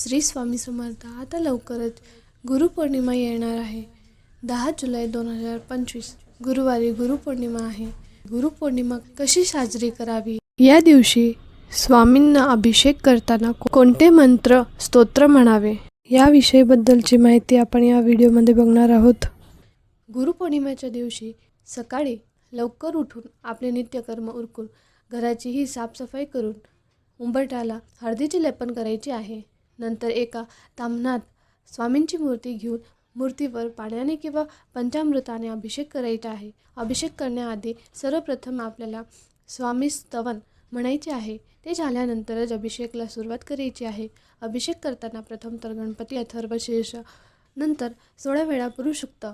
श्री स्वामी समर्थ. आता लवकरच गुरुपौर्णिमा येणार आहे. 10 जुलै 2025 गुरुवारी गुरुपौर्णिमा आहे. गुरुपौर्णिमा कशी साजरी करावी, या दिवशी स्वामींना अभिषेक करताना कोणते मंत्र स्तोत्र म्हणावे, याविषयीबद्दलची माहिती आपण या व्हिडिओमध्ये बघणार आहोत. गुरुपौर्णिमेच्या दिवशी सकाळी लवकर उठून आपले नित्यकर्म उरकून घराचीही साफसफाई करून उंबरठ्याला हळदीचे लेपन करायचे आहे. नंतर एका ताम्हणात स्वामींची मूर्ती घेऊन मूर्तीवर पाण्याने किंवा पंचामृताने अभिषेक करायचा आहे. अभिषेक करण्याआधी सर्वप्रथम आपल्याला स्वामी स्तवन म्हणायचे आहे. ते झाल्यानंतरच अभिषेकला सुरुवात करायची आहे. अभिषेक करताना प्रथम तर गणपती अथर्वशीर्ष, नंतर 16 वेळा पुरुष सूक्त,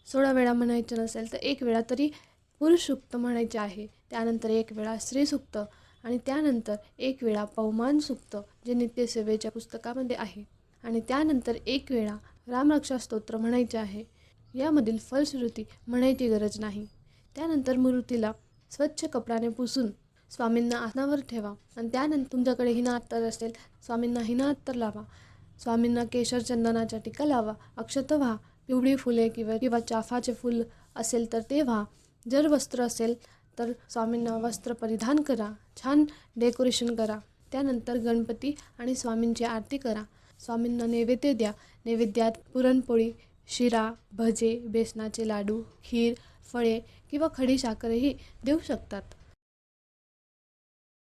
16 वेळा म्हणायचे नसेल तर 1 वेळा तरी पुरुष सूक्त म्हणायचे आहे. त्यानंतर 1 वेळा स्त्री सूक्त आणि त्यानंतर 1 वेळा पवमान सूक्त, जे नित्यसेवेच्या पुस्तकामध्ये आहे. आणि त्यानंतर 1 वेळा रामरक्षा स्तोत्र म्हणायचे आहे. यामधील फलश्रुती म्हणायची गरज नाही. त्यानंतर मूर्तीला स्वच्छ कपड्याने पुसून स्वामींना आसनावर ठेवा आणि त्यानंतर तुमच्याकडे हिना अत्तर असेल, स्वामींना हिना अत्तर लावा. स्वामींना केशर चंदनाचा टिका लावा. अक्षत व्हा. पिवळी फुले किंवा चाफाचे फूल असेल तर ते व्हा. जर वस्त्र असेल तर स्वामींना वस्त्र परिधान करा. छान डेकोरेशन करा. त्यानंतर गणपती आणि स्वामींची आरती करा. स्वामींना नैवेद्य द्या. नैवेद्यात पुरणपोळी, शिरा, भजे, बेसनाचे लाडू, खीर, फळे किंवा खडी साखरही देऊ शकतात.